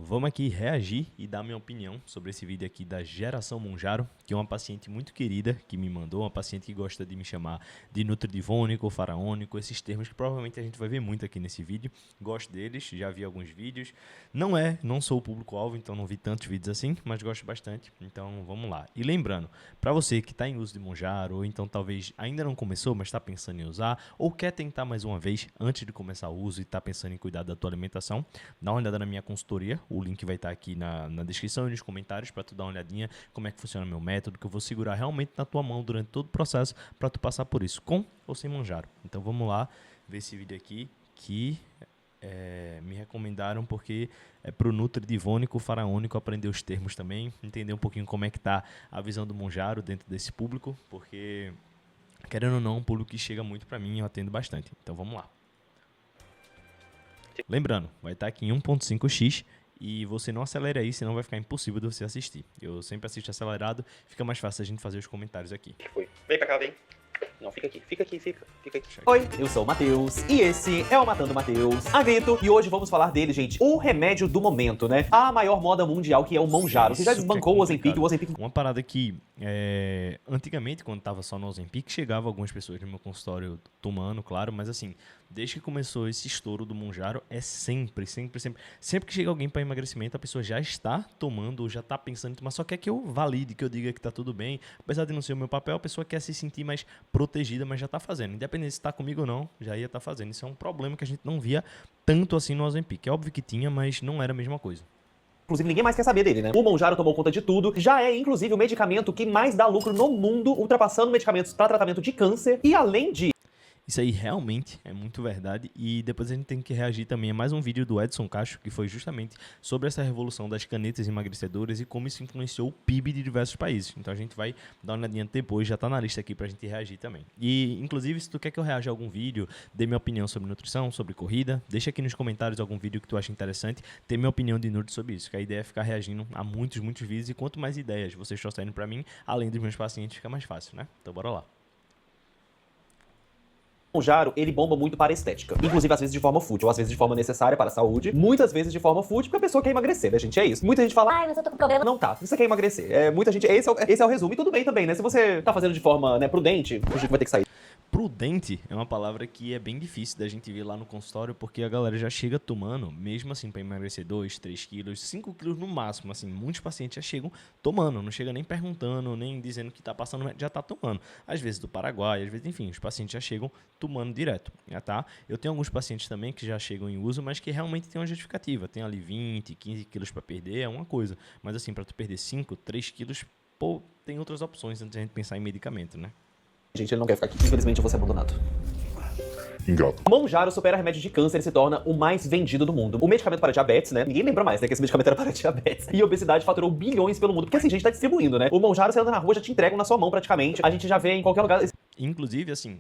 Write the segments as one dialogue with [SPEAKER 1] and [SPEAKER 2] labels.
[SPEAKER 1] Vamos aqui reagir e dar minha opinião sobre esse vídeo aqui da Geração Monjaro, que é uma paciente muito querida que me mandou, uma paciente que gosta de me chamar de nutridivônico, faraônico, esses termos que provavelmente a gente vai ver muito aqui nesse vídeo. Gosto deles, já vi alguns vídeos. Não sou o público-alvo, então não vi tantos vídeos assim, mas gosto bastante. Então vamos lá. E lembrando, para você que está em uso de Monjaro, ou então talvez ainda não começou, mas está pensando em usar, ou quer tentar mais uma vez antes de começar o uso e está pensando em cuidar da tua alimentação, dá uma olhada na minha consultoria. O link vai estar aqui na descrição e nos comentários para tu dar uma olhadinha como é que funciona meu método, que eu vou segurar realmente na tua mão durante todo o processo para tu passar por isso, com ou sem Monjaro. Então vamos lá ver esse vídeo aqui que me recomendaram porque é pro nutridivônico, faraônico aprender os termos também, entender um pouquinho como é que tá a visão do Monjaro dentro desse público, porque querendo ou não, é um público que chega muito para mim e eu atendo bastante. Então vamos lá. Lembrando, vai estar aqui em 1.5x e você não acelera aí, senão vai ficar impossível de você assistir. Eu sempre assisto acelerado, fica mais fácil a gente fazer os comentários aqui.
[SPEAKER 2] Foi. Vem pra cá, vem. Não, fica aqui.
[SPEAKER 3] Oi, eu sou o Matheus e esse é o Matando Matheus Agrito e hoje vamos falar dele, gente, o remédio do momento, né? A maior moda mundial que é o Monjaro. Você já desbancou o Ozempic?
[SPEAKER 1] Uma parada que, antigamente, quando tava só no Ozempic, chegava algumas pessoas no meu consultório tomando, claro, mas assim, desde que começou esse estouro do Monjaro, é sempre que chega alguém para emagrecimento, a pessoa já está tomando ou já está pensando em tomar, só quer que eu valide, que eu diga que tá tudo bem, apesar de não ser o meu papel, a pessoa quer se sentir mais protegida, mas já tá fazendo, independente se tá comigo ou não, já ia estar fazendo. Isso é um problema que a gente não via tanto assim no Ozempic. É óbvio que tinha, mas não era a mesma coisa.
[SPEAKER 3] Inclusive, ninguém mais quer saber dele, né? O Monjaro tomou conta de tudo. Já é, inclusive, o medicamento que mais dá lucro no mundo, ultrapassando medicamentos para tratamento de câncer. E além de...
[SPEAKER 1] Isso aí realmente é muito verdade e depois a gente tem que reagir também a mais um vídeo do Edson Cacho, que foi justamente sobre essa revolução das canetas emagrecedoras e como isso influenciou o PIB de diversos países. Então a gente vai dar uma olhadinha depois, já tá na lista aqui pra gente reagir também. E inclusive se tu quer que eu reaja a algum vídeo, dê minha opinião sobre nutrição, sobre corrida, deixa aqui nos comentários algum vídeo que tu acha interessante, ter minha opinião de nutri sobre isso, que a ideia é ficar reagindo a muitos vídeos e quanto mais ideias vocês trouxerem pra mim, além dos meus pacientes, fica mais fácil, né? Então bora lá.
[SPEAKER 3] O Monjaro, ele bomba muito para a estética. Inclusive, às vezes de forma fútil, às vezes de forma necessária para a saúde. Muitas vezes de forma fútil, porque a pessoa quer emagrecer, né, gente? É isso. Muita gente fala,
[SPEAKER 4] Ai, mas eu tô com problema.
[SPEAKER 3] não tá, você quer emagrecer. Muita gente, esse é o resumo. E tudo bem também, né? Se você tá fazendo de forma, né, prudente, o Chico vai ter que sair.
[SPEAKER 1] Prudente é uma palavra que é bem difícil da gente ver lá no consultório, porque a galera já chega tomando, mesmo assim, para emagrecer 2, 3 quilos, 5 quilos no máximo, assim, muitos pacientes já chegam tomando, não chega nem perguntando, nem dizendo que tá passando, já tá tomando. Às vezes do Paraguai, às vezes, enfim, os pacientes já chegam tomando direto, tá? Eu tenho alguns pacientes também que já chegam em uso, mas que realmente tem uma justificativa, tem ali 20, 15 quilos para perder, é uma coisa, mas assim, para tu perder 5, 3 quilos, pô, tem outras opções antes de a gente pensar em medicamento, né?
[SPEAKER 3] Gente, ele não quer ficar aqui. Infelizmente, eu vou ser abandonado.
[SPEAKER 5] Engata.
[SPEAKER 3] Monjaro supera remédio de câncer e se torna o mais vendido do mundo. O medicamento para diabetes, né? Ninguém lembra mais, né? Que esse medicamento era para diabetes. E obesidade faturou bilhões pelo mundo. Porque assim, a gente tá distribuindo, né? O Monjaro, você anda na rua, já te entregam na sua mão praticamente. A gente já vê em qualquer lugar.
[SPEAKER 1] Inclusive, assim,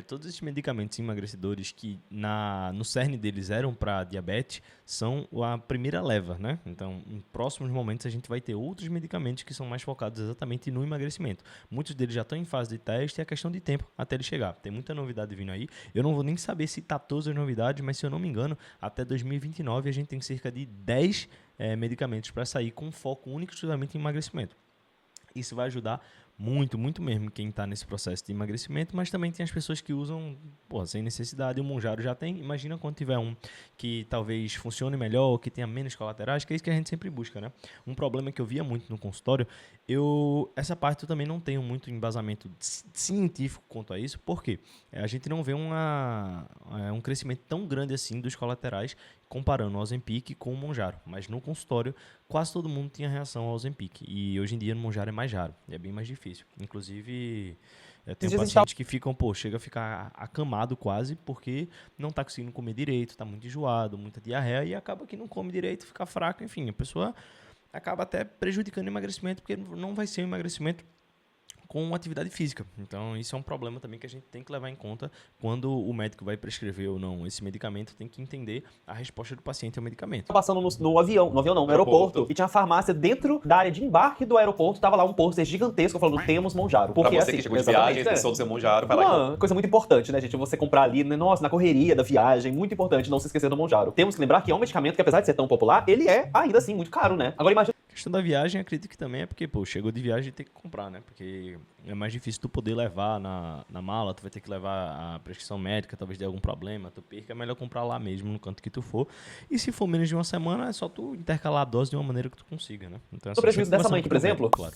[SPEAKER 1] todos esses medicamentos emagrecedores que no cerne deles eram para diabetes são a primeira leva, né? Então, em próximos momentos a gente vai ter outros medicamentos que são mais focados exatamente no emagrecimento. Muitos deles já estão em fase de teste e é questão de tempo até ele chegar. Tem muita novidade vindo aí. Eu não vou nem saber citar todas as novidades, mas se eu não me engano, até 2029 a gente tem cerca de 10 medicamentos para sair com foco único exclusivamente em emagrecimento. Isso vai ajudar muito mesmo quem está nesse processo de emagrecimento, mas também tem as pessoas que usam, sem necessidade. O Monjaro já tem, imagina quando tiver um que talvez funcione melhor, que tenha menos colaterais, que é isso que a gente sempre busca, né? Um problema que eu via muito no consultório, essa parte eu também não tenho muito embasamento científico quanto a isso, porque a gente não vê um crescimento tão grande assim dos colaterais comparando o Ozempic com o Monjaro, mas no consultório quase todo mundo tinha reação ao Ozempic e hoje em dia no Monjaro é mais raro, é bem mais difícil. Inclusive, eu tenho pacientes que ficam, chega a ficar acamado quase porque não tá conseguindo comer direito, tá muito enjoado, muita diarreia e acaba que não come direito, fica fraco, enfim, a pessoa acaba até prejudicando o emagrecimento porque não vai ser um emagrecimento com atividade física. Então, isso é um problema também que a gente tem que levar em conta quando o médico vai prescrever ou não esse medicamento, tem que entender a resposta do paciente ao medicamento.
[SPEAKER 3] Passando no avião não, no aeroporto, e tinha a farmácia dentro da área de embarque do aeroporto, tava lá um pôster gigantesco falando temos Monjaro. Porque
[SPEAKER 2] Pra você
[SPEAKER 3] assim,
[SPEAKER 2] que chegou de viagem, pensou do seu Monjaro, vai lá e compra.
[SPEAKER 3] uma coisa muito importante, né, gente? Você comprar ali, né, nossa, na correria da viagem, muito importante não se esquecer do Monjaro. Temos que lembrar que é um medicamento que, apesar de ser tão popular, ele é, ainda assim, muito caro, né? Agora imagina...
[SPEAKER 1] A questão da viagem, acredito que também é porque, pô, chegou de viagem e tem que comprar, né? Porque é mais difícil tu poder levar na mala, tu vai ter que levar a prescrição médica, talvez dê algum problema, tu perca, é melhor comprar lá mesmo, no canto que tu for. E se for menos de uma semana, é só tu intercalar a dose de uma maneira que tu consiga, né? Então,
[SPEAKER 3] O prejuízo dessa mãe aqui, por exemplo?
[SPEAKER 1] Claro.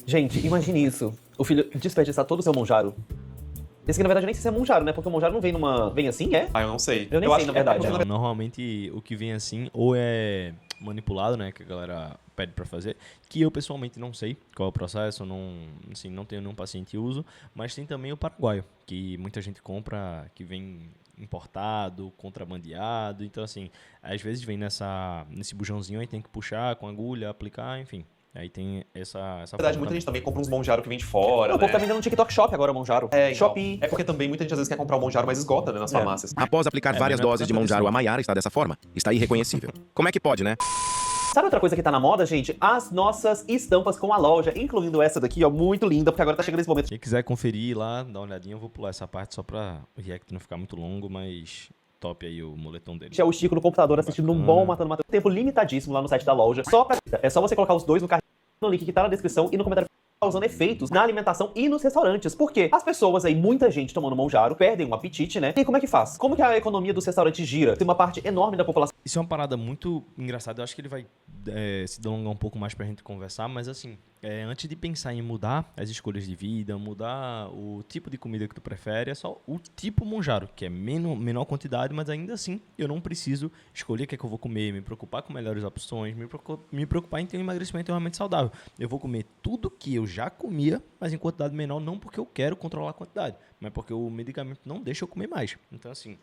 [SPEAKER 3] Gente, imagine isso. O filho desperdiçar todo o seu Monjaro. Esse aqui, na verdade, eu nem sei se é Monjaro, né? Porque o Monjaro não vem numa... Vem assim, é?
[SPEAKER 2] Ah, eu não sei.
[SPEAKER 3] Eu nem sei, na verdade.
[SPEAKER 1] Não, normalmente, o que vem assim, ou é manipulado, né? Que a galera pede pra fazer, que eu pessoalmente não sei qual é o processo, não tenho nenhum paciente uso, mas tem também o paraguaio, que muita gente compra, que vem importado, contrabandeado, então assim, às vezes vem nesse bujãozinho aí, tem que puxar com agulha, aplicar, enfim. Aí tem essa
[SPEAKER 2] Na verdade, muita gente também compra uns Monjaro que vem de fora,
[SPEAKER 3] O povo tá
[SPEAKER 2] né?
[SPEAKER 3] vendendo no TikTok Shop agora, Monjaro.
[SPEAKER 2] É, então.
[SPEAKER 3] Shopee.
[SPEAKER 2] É porque também muita gente às vezes quer comprar o Monjaro, mas esgota, né, nas farmácias.
[SPEAKER 4] Após aplicar várias
[SPEAKER 1] mas não é
[SPEAKER 4] doses de
[SPEAKER 1] por conta
[SPEAKER 4] Monjaro,
[SPEAKER 1] disso,
[SPEAKER 4] a Maiara está dessa forma. Está irreconhecível. Como é que pode, né?
[SPEAKER 3] Sabe outra coisa que tá na moda, gente? As nossas estampas com a loja, incluindo essa daqui, ó, muito linda, porque agora tá chegando esse momento.
[SPEAKER 1] Quem quiser conferir lá, dá uma olhadinha, eu vou pular essa parte só pra o react não ficar muito longo, mas top aí o moletom dele.
[SPEAKER 3] É o Chico no computador assistindo um bom Matando Matheus. Tempo limitadíssimo lá no site da loja. É só você colocar os dois no cartão, no link que tá na descrição e no comentário causando efeitos na alimentação e nos restaurantes. Por quê? As pessoas aí, muita gente tomando Monjaro, perdem um apetite, né? E como é que faz? Como que a economia dos restaurantes gira? Tem uma parte enorme da população.
[SPEAKER 1] Isso é uma parada muito engraçada, eu acho que ele vai se delongar um pouco mais pra gente conversar, mas assim, antes de pensar em mudar as escolhas de vida, mudar o tipo de comida que tu prefere, é só o tipo Monjaro, que é menor quantidade, mas ainda assim eu não preciso escolher o que é que eu vou comer, me preocupar com melhores opções, me preocupar em ter um emagrecimento realmente saudável. Eu vou comer tudo que eu já comia, mas em quantidade menor, não porque eu quero controlar a quantidade, mas porque o medicamento não deixa eu comer mais. Então assim,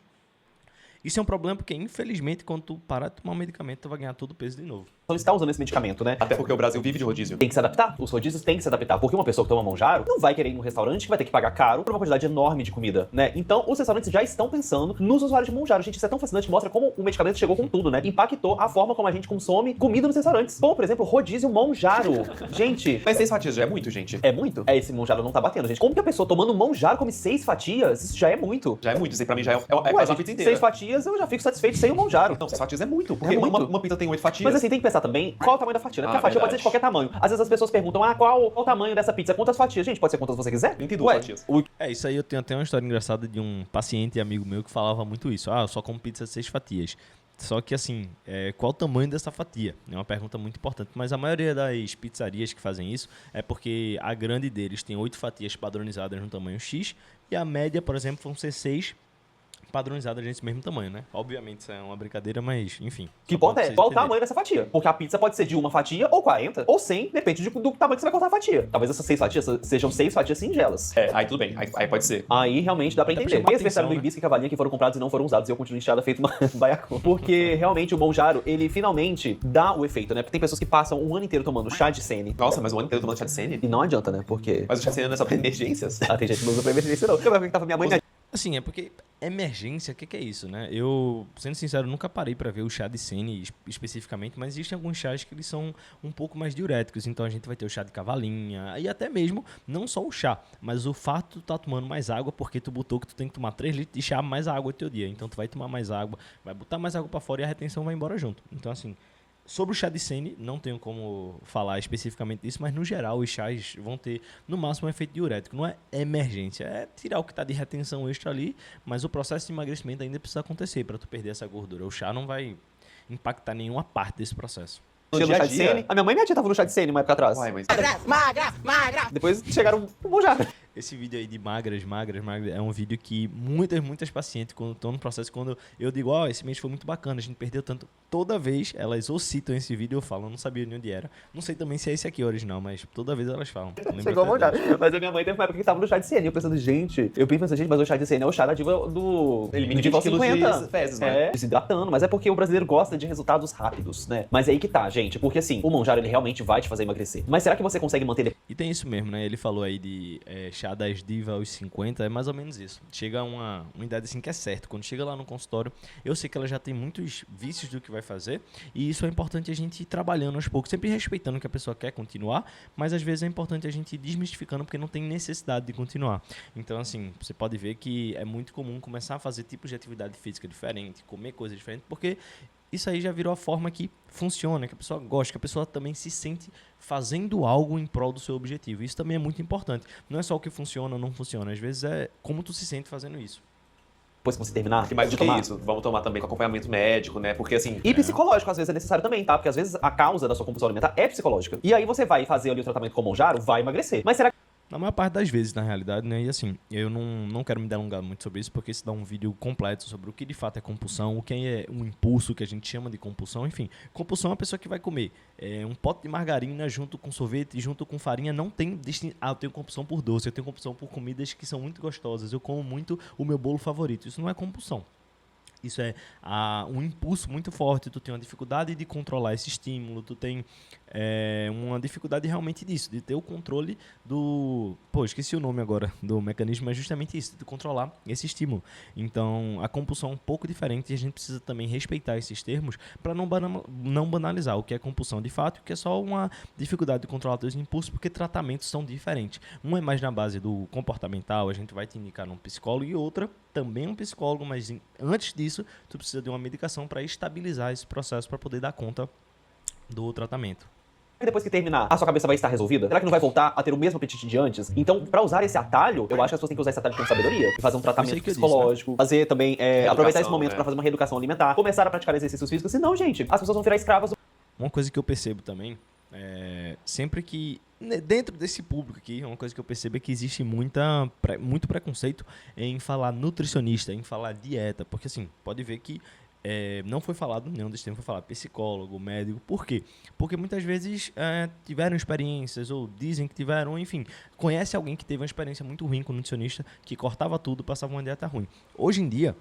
[SPEAKER 1] isso é um problema porque, infelizmente, quando tu parar de tomar um medicamento, tu vai ganhar todo o peso de novo.
[SPEAKER 3] Está usando esse medicamento, né?
[SPEAKER 2] Até porque o Brasil vive de rodízio.
[SPEAKER 3] Tem que se adaptar. Os rodízios têm que se adaptar. Porque uma pessoa que toma Monjaro não vai querer ir num restaurante que vai ter que pagar caro por uma quantidade enorme de comida, né? Então, os restaurantes já estão pensando nos usuários de Monjaro. Gente, isso é tão fascinante. Mostra como o medicamento chegou com tudo, né? Impactou a forma como a gente consome comida nos restaurantes. Como, por exemplo, rodízio Monjaro. Gente...
[SPEAKER 2] Mas 6 fatias já é muito, gente.
[SPEAKER 3] É muito? Esse Monjaro não tá batendo, gente. Como que a pessoa tomando Monjaro come 6 fatias? Isso já é muito.
[SPEAKER 2] Já é muito. Isso aí pra mim já é
[SPEAKER 3] Ué,
[SPEAKER 2] quase uma
[SPEAKER 3] gente,
[SPEAKER 2] pizza inteira.
[SPEAKER 3] 6 fatias eu já fico satisfeito sem o Monjaro.
[SPEAKER 2] Não, 6 fatias é muito. Porque
[SPEAKER 3] muito.
[SPEAKER 2] uma pizza tem 8 fatias.
[SPEAKER 3] Mas assim, tem que pensar também qual é o tamanho da fatia, né? Porque
[SPEAKER 2] Ah,
[SPEAKER 3] a fatia pode ser
[SPEAKER 2] verdade.
[SPEAKER 3] de qualquer tamanho. Às vezes as pessoas perguntam, qual o tamanho dessa pizza? Quantas fatias? Gente, pode ser quantas você quiser?
[SPEAKER 2] 32 fatias.
[SPEAKER 1] Isso aí eu tenho até uma história engraçada de um paciente e amigo meu que falava muito isso. Eu só como pizza de 6 fatias. Só que assim, qual o tamanho dessa fatia? É uma pergunta muito importante. Mas a maioria das pizzarias que fazem isso é porque a grande deles tem 8 fatias padronizadas no tamanho X e a média, por exemplo, vão ser 6 padronizadas nesse mesmo tamanho, né? Obviamente isso é uma brincadeira, mas enfim.
[SPEAKER 3] O que importa é qual o tamanho dessa fatia. Porque a pizza pode ser de uma fatia, ou 40, ou 100, depende do tamanho que você vai cortar a fatia. Talvez essas 6 fatias sejam 6 fatias singelas.
[SPEAKER 2] Aí tudo bem. Aí pode ser.
[SPEAKER 3] Aí realmente dá pra entender.
[SPEAKER 1] chamar
[SPEAKER 3] Esse aniversário
[SPEAKER 1] atenção,
[SPEAKER 3] do Ibisca e Cavalinha que foram comprados e não foram usados, e eu continuo inchada feito uma baiacu. Porque realmente o Monjaro, ele finalmente dá o efeito, né? Porque tem pessoas que passam um ano inteiro tomando chá de sene.
[SPEAKER 2] Nossa, mas o ano inteiro tomando chá de sene?
[SPEAKER 3] E não adianta, né? Porque...
[SPEAKER 2] Mas o chá de sene não é só pra emergências?
[SPEAKER 3] tem gente que não usa pra emergência, não. Eu tava minha mãe...
[SPEAKER 1] Assim, é porque emergência, o que é isso, né? Eu, sendo sincero, nunca parei pra ver o chá de sene especificamente, mas existem alguns chás que eles são um pouco mais diuréticos. Então a gente vai ter o chá de cavalinha e até mesmo, não só o chá, mas o fato de tu tá tomando mais água porque tu botou que tu tem que tomar 3 litros de chá mais água no teu dia. Então tu vai tomar mais água, vai botar mais água pra fora e a retenção vai embora junto. Então assim... Sobre o chá de sene, não tenho como falar especificamente disso, mas no geral os chás vão ter no máximo um efeito diurético. Não é emergência, é tirar o que está de retenção extra ali, mas o processo de emagrecimento ainda precisa acontecer para tu perder essa gordura. O chá não vai impactar nenhuma parte desse processo.
[SPEAKER 3] No
[SPEAKER 2] dia
[SPEAKER 3] chá
[SPEAKER 2] a
[SPEAKER 3] de
[SPEAKER 2] dia?
[SPEAKER 3] sene. A minha mãe e minha tia estavam no chá de sene uma época atrás.
[SPEAKER 2] Uai, mas...
[SPEAKER 3] Depois chegaram pro Monjaro.
[SPEAKER 1] Esse vídeo aí de magras, é um vídeo que muitas pacientes, quando estão no processo, quando eu digo, esse mês foi muito bacana, a gente perdeu tanto, toda vez elas ou citam esse vídeo, eu falo, eu não sabia de onde era. Não sei também se é esse aqui original, mas toda vez elas falam.
[SPEAKER 3] Chegou a Monjaro. Mas a minha mãe teve uma época que tava no chá de sene. Eu pensando, gente, mas o chá de sene é o chá da diva do...
[SPEAKER 2] Elimina
[SPEAKER 3] Diva
[SPEAKER 2] 20 quilos de fezes, né?
[SPEAKER 3] Desidratando, mas é porque o brasileiro gosta de resultados rápidos, né? Mas é aí que tá, gente, porque assim, o Monjaro ele realmente vai te fazer emagrecer. Mas será que você consegue manter
[SPEAKER 1] E tem isso mesmo, né? Ele falou aí de chá das divas aos 50, é mais ou menos isso. Chega a uma idade assim que é certo. Quando chega lá no consultório, eu sei que ela já tem muitos vícios do que vai fazer, e isso é importante a gente ir trabalhando aos poucos, sempre respeitando que a pessoa quer continuar, mas às vezes é importante a gente ir desmistificando porque não tem necessidade de continuar. Então, assim, você pode ver que é muito comum começar a fazer tipos de atividade física diferente, comer coisas diferentes, porque isso aí já virou a forma que funciona, que a pessoa gosta, que a pessoa também se sente fazendo algo em prol do seu objetivo. Isso também é muito importante. Não é só o que funciona ou não funciona. Às vezes é como tu se sente fazendo isso.
[SPEAKER 3] Depois que você terminar,
[SPEAKER 2] E mais
[SPEAKER 3] de
[SPEAKER 2] do que
[SPEAKER 3] tomar.
[SPEAKER 2] isso, vamos tomar também com acompanhamento médico, né? Porque assim.
[SPEAKER 3] E psicológico, às vezes, é necessário também, tá? Porque às vezes a causa da sua compulsão alimentar é psicológica. E aí você vai fazer ali o tratamento com o Monjaro, vai emagrecer. Mas será que
[SPEAKER 1] Na maior parte das vezes, na realidade, né? E assim, eu não quero me delongar muito sobre isso, porque isso dá um vídeo completo sobre o que de fato é compulsão, o que é um impulso que a gente chama de compulsão, enfim. Compulsão é uma pessoa que vai comer um pote de margarina junto com sorvete, junto com farinha, não tem eu tenho compulsão por doce, eu tenho compulsão por comidas que são muito gostosas, eu como muito o meu bolo favorito. Isso não é compulsão. Isso é um impulso muito forte, tu tem uma dificuldade de controlar esse estímulo, tu tem uma dificuldade realmente disso, de ter o controle do... Pô, esqueci o nome agora do mecanismo, mas justamente isso, de controlar esse estímulo. Então, a compulsão é um pouco diferente e a gente precisa também respeitar esses termos para não banalizar o que é compulsão de fato, o que é só uma dificuldade de controlar teus impulsos, porque tratamentos são diferentes. Um é mais na base do comportamental, a gente vai te indicar um psicólogo, e outra também um psicólogo, mas antes disso, tu precisa de uma medicação para estabilizar esse processo, para poder dar conta do tratamento.
[SPEAKER 3] depois que terminar, a sua cabeça vai estar resolvida? Será que não vai voltar a ter o mesmo apetite de antes? Então, pra usar esse atalho, eu acho que as pessoas têm que usar esse atalho com sabedoria. E fazer um tratamento psicológico, fazer também, aproveitar esse momento pra fazer uma reeducação alimentar, começar a praticar exercícios físicos, senão, gente, as pessoas vão virar escravas.
[SPEAKER 1] Uma coisa que eu percebo também, sempre que, dentro desse público aqui, uma coisa que eu percebo é que existe muito preconceito em falar nutricionista, em falar dieta, porque assim, pode ver que não foi falado, nenhum desses termos foi falado, psicólogo, médico. Por quê? Porque muitas vezes tiveram experiências, ou dizem que tiveram, enfim, conhece alguém que teve uma experiência muito ruim com um nutricionista, que cortava tudo, passava uma dieta ruim. Hoje em dia,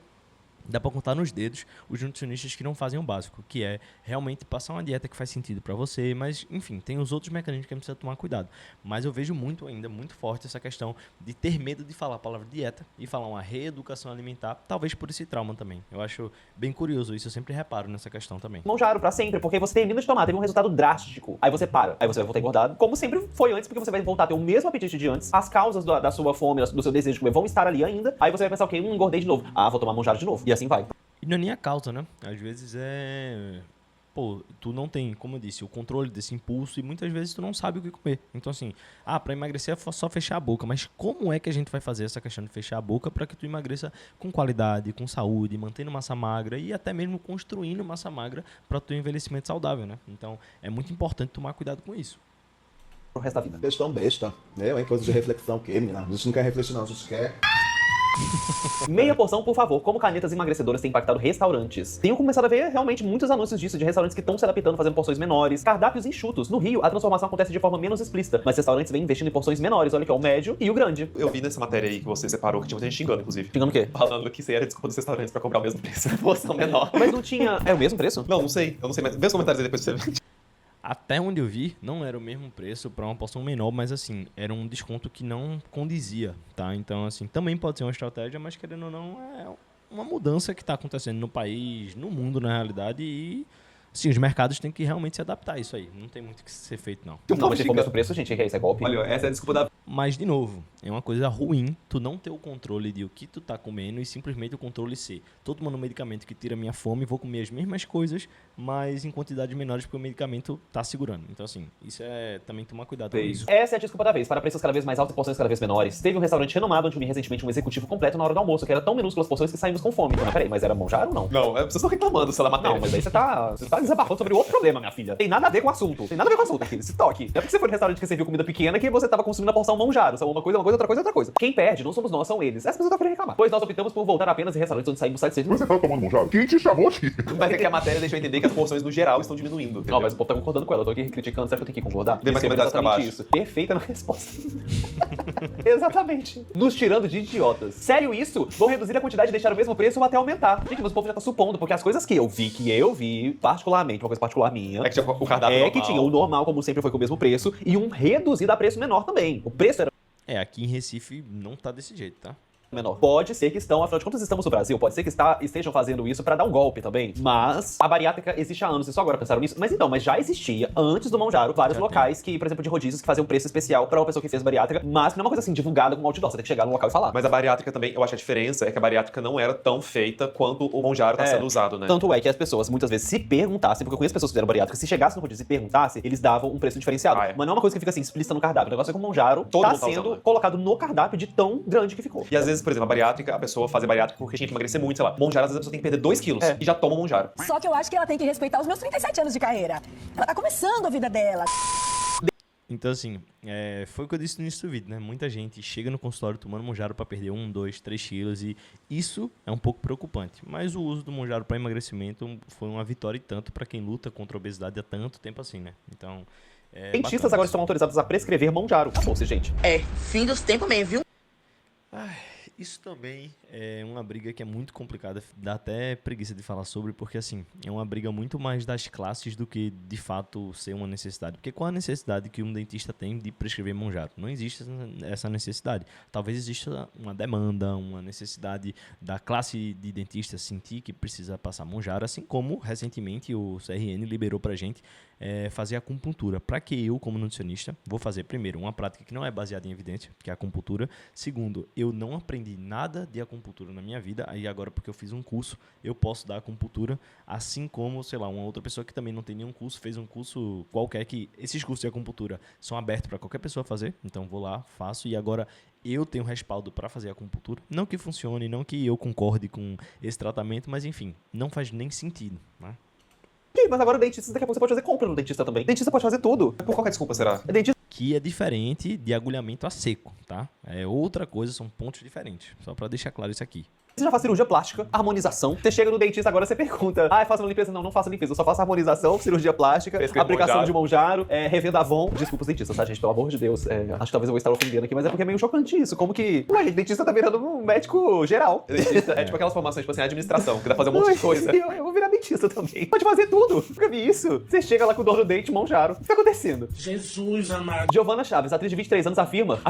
[SPEAKER 1] dá pra contar nos dedos os nutricionistas que não fazem o básico, que é realmente passar uma dieta que faz sentido pra você, mas, enfim, tem os outros mecanismos que a gente precisa tomar cuidado. Mas eu vejo muito forte essa questão de ter medo de falar a palavra dieta e falar uma reeducação alimentar, talvez por esse trauma também. Eu acho bem curioso isso, eu sempre reparo nessa questão também.
[SPEAKER 3] Monjaro pra sempre, porque você termina de tomar, teve um resultado drástico. Aí você para, aí você vai voltar engordado, como sempre foi antes, porque você vai voltar a ter o mesmo apetite de antes, as causas da sua fome, do seu desejo de comer vão estar ali ainda, aí você vai pensar, ok, engordei de novo. Ah, vou tomar Monjaro de novo. E assim vai.
[SPEAKER 1] E não é nem a causa, né? Às vezes pô, tu não tem, como eu disse, o controle desse impulso e muitas vezes tu não sabe o que comer. Então assim, pra emagrecer é só fechar a boca, mas como é que a gente vai fazer essa questão de fechar a boca para que tu emagreça com qualidade, com saúde, mantendo massa magra e até mesmo construindo massa magra para o teu envelhecimento saudável, né? Então é muito importante tomar cuidado com isso.
[SPEAKER 3] Pro resto da vida.
[SPEAKER 6] Questão besta, né? É coisa de reflexão que, menina, a gente não quer refletir não, a gente quer...
[SPEAKER 3] Meia porção, por favor. Como canetas emagrecedoras têm impactado restaurantes? Tenho começado a ver realmente muitos anúncios disso, de restaurantes que estão se adaptando, fazendo porções menores, cardápios enxutos. No Rio, a transformação acontece de forma menos explícita, mas restaurantes vêm investindo em porções menores. Olha aqui, ó, o médio e o grande.
[SPEAKER 2] Eu vi nessa matéria aí que você separou que tinha muita gente xingando, inclusive.
[SPEAKER 3] Xingando o quê?
[SPEAKER 2] Falando que isso aí era desculpa dos restaurantes pra cobrar o mesmo preço, porção menor.
[SPEAKER 3] Mas não tinha... É o mesmo preço?
[SPEAKER 2] Não sei, eu não sei, mas vê os comentários aí depois pra você ver.
[SPEAKER 1] Até onde eu vi, não era o mesmo preço para uma porção menor, mas assim, era um desconto que não condizia, tá? Então, assim, também pode ser uma estratégia, mas querendo ou não, é uma mudança que está acontecendo no país, no mundo, na realidade, e sim, os mercados têm que realmente se adaptar a isso aí. Não tem muito o que ser feito, não.
[SPEAKER 3] Não, mas se for o mesmo preço, gente, isso é golpe.
[SPEAKER 2] Olha, essa é a desculpa da...
[SPEAKER 1] Mas, de novo, é uma coisa ruim tu não ter o controle de o que tu tá comendo e simplesmente o controle ser: tô tomando um medicamento que tira minha fome, vou comer as mesmas coisas, mas em quantidades menores porque o medicamento tá segurando. Então, assim, isso é também tomar cuidado com isso.
[SPEAKER 3] Essa é a desculpa da vez, para preços cada vez mais altos e porções cada vez menores. Teve um restaurante renomado onde eu vi recentemente um executivo completo na hora do almoço, que era tão minúsculas porções que saímos com fome. Mas peraí, mas era Monjaro ou não?
[SPEAKER 2] Não, vocês estão reclamando, sei lá, matéria.
[SPEAKER 3] Não, mas aí você tá desabafando sobre outro problema, minha filha. Tem nada a ver com o assunto. Tem nada a ver com o assunto, filho. Se toque. Não é porque você foi no restaurante que serviu comida pequena que você tava consumindo a porção Monjaro. Só uma coisa, outra coisa. Quem perde não somos nós, são eles. Essas pessoas estão querendo reclamar. Pois nós optamos por voltar apenas em restaurantes onde saímos satisfeitos.
[SPEAKER 5] Você tá tomando Monjaro? Quem te chamou aqui?
[SPEAKER 2] Mas é que a matéria deixou entender que as porções no geral estão diminuindo.
[SPEAKER 3] Não, mas o povo tá concordando com ela. Eu tô aqui criticando, será que eu tenho que concordar?
[SPEAKER 2] Vê mais
[SPEAKER 3] Receba
[SPEAKER 2] comentários pra
[SPEAKER 3] exatamente
[SPEAKER 2] baixo.
[SPEAKER 3] isso. Perfeita na resposta. Exatamente. Nos tirando de idiotas. Sério isso? Vão reduzir a quantidade e deixar o mesmo preço ou até aumentar? Gente, mas o povo já tá supondo, porque as coisas que eu vi, particularmente, uma coisa particular minha,
[SPEAKER 2] É que tinha o cardápio
[SPEAKER 3] é
[SPEAKER 2] normal.
[SPEAKER 3] que tinha o normal, como sempre foi com o mesmo preço, e um reduzido a preço menor também. O preço era
[SPEAKER 1] Aqui em Recife não tá desse jeito, tá?
[SPEAKER 3] menor. Pode ser que estão, afinal de contas estamos no Brasil, pode ser que estejam fazendo isso pra dar um golpe também. Mas a bariátrica existe há anos e só agora pensaram nisso. Mas já existia, antes do Monjaro, vários locais que, por exemplo, de rodízios que faziam preço especial pra uma pessoa que fez bariátrica, mas não é uma coisa assim divulgada com outdoor, você tem que chegar no local e falar.
[SPEAKER 2] Mas a bariátrica também, eu acho que a diferença é que a bariátrica não era tão feita quanto o Monjaro tá sendo usado, né?
[SPEAKER 3] Tanto é que as pessoas muitas vezes se perguntassem, porque eu conheço pessoas que fizeram bariátrica, se chegassem no rodízio e perguntassem, eles davam um preço diferenciado.
[SPEAKER 2] Ah, é.
[SPEAKER 3] Mas não é uma coisa que fica assim, explícita no cardápio. O negócio é que o Monjaro
[SPEAKER 2] Todo
[SPEAKER 3] tá
[SPEAKER 2] mundo tá
[SPEAKER 3] sendo
[SPEAKER 2] usando, né?
[SPEAKER 3] colocado no cardápio de tão grande que ficou.
[SPEAKER 2] E às vezes, por exemplo, a bariátrica, a pessoa fazia bariátrica porque tinha que emagrecer muito, sei lá. Monjaro, às vezes a pessoa tem que perder 2 quilos e já toma Monjaro.
[SPEAKER 7] Só que eu acho que ela tem que respeitar os meus 37 anos de carreira. Ela tá começando a vida dela.
[SPEAKER 1] Então, assim, foi o que eu disse no início do vídeo, né? Muita gente chega no consultório tomando Monjaro para perder 1, 2, 3 quilos e isso é um pouco preocupante. Mas o uso do Monjaro para emagrecimento foi uma vitória e tanto para quem luta contra a obesidade há tanto tempo assim, né? Então,
[SPEAKER 3] Dentistas
[SPEAKER 1] bacana.
[SPEAKER 3] agora estão autorizados a prescrever Monjaro. Acabou-se, gente.
[SPEAKER 8] É, fim dos tempos mesmo, viu?
[SPEAKER 1] Isso também é uma briga que é muito complicada, dá até preguiça de falar sobre, porque assim, é uma briga muito mais das classes do que de fato ser uma necessidade. Porque qual a necessidade que um dentista tem de prescrever Monjaro? Não existe essa necessidade. Talvez exista uma demanda, uma necessidade da classe de dentistas sentir que precisa passar Monjaro, assim como recentemente o CRN liberou pra gente fazer acupuntura. Para que eu, como nutricionista, vou fazer primeiro uma prática que não é baseada em evidência, que é a acupuntura. Segundo, eu não aprendi nada de acupuntura na minha vida, aí agora porque eu fiz um curso, eu posso dar acupuntura, assim como, sei lá, uma outra pessoa que também não tem nenhum curso, fez um curso qualquer, que esses cursos de acupuntura são abertos para qualquer pessoa fazer, então vou lá, faço, e agora eu tenho respaldo para fazer acupuntura. Não que funcione, não que eu concorde com esse tratamento, mas enfim, não faz nem sentido, né?
[SPEAKER 3] Ih, mas agora o dentista, daqui a pouco você pode fazer compra no dentista também. Dentista pode fazer tudo.
[SPEAKER 2] Por qual que é a desculpa, será?
[SPEAKER 3] Dentista
[SPEAKER 1] Que é diferente de agulhamento a seco, tá? É outra coisa, são pontos diferentes. Só para deixar claro isso aqui.
[SPEAKER 3] Você já faz cirurgia plástica, harmonização. Você chega no dentista agora, você pergunta: faça uma limpeza? Não, não faço limpeza. Eu só faço harmonização, cirurgia plástica,
[SPEAKER 2] Prescrevo
[SPEAKER 3] aplicação
[SPEAKER 2] Monjaro.
[SPEAKER 3] de Monjaro, revenda Avon. Desculpa os dentistas, tá, gente? Pelo amor de Deus. Acho que talvez eu vou estar ofendendo aqui, mas é porque é meio chocante isso. Como que... Ué, gente, dentista tá virando um médico geral.
[SPEAKER 2] Dentista é tipo aquelas formações, tipo assim, administração, que dá pra fazer um monte de coisa.
[SPEAKER 3] Eu vou virar dentista também. Pode fazer tudo. Nunca vi isso. Você chega lá com dor no dente, Monjaro. O que tá acontecendo?
[SPEAKER 8] Jesus amado.
[SPEAKER 3] Giovana Chaves, atriz de 23 anos, afirma